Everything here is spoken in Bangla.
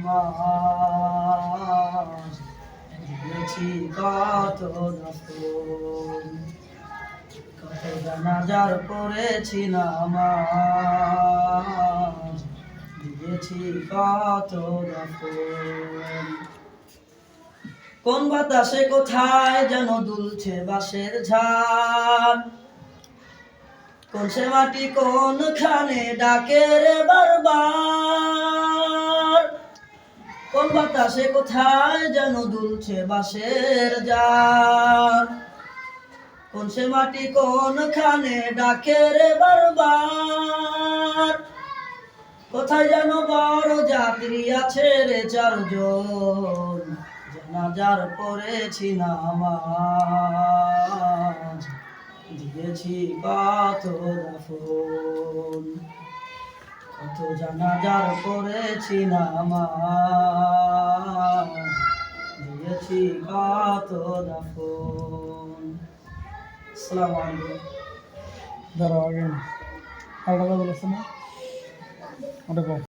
নামাজ দিয়েছি কত নফল, কত জানাজার পড়েছি নামাজ দিয়েছি কত নফল। কোন বাতাসে কোথায় যেন দুলছে বাঁশের ঝাড়, কোন সে মাটি কোনখানে ডাকে রে বারবার। কোন বাতাসে কোথায় যেন দুলছে বাঁশের ঝাড়, কোন সে মাটি কোনখানে ডাকে রে বারবার। কোথায় যেন বড় যাত্রী আছে রে চারজন, জানাজার পড়েছি নামাজ দিয়েছি কত দাফন, কত জানাজার পড়েছি নামাজ দিয়েছি কত দাফন। আসসালামু আলাইকুম। ধরো আগে না আলাদা বলেছে না ওটা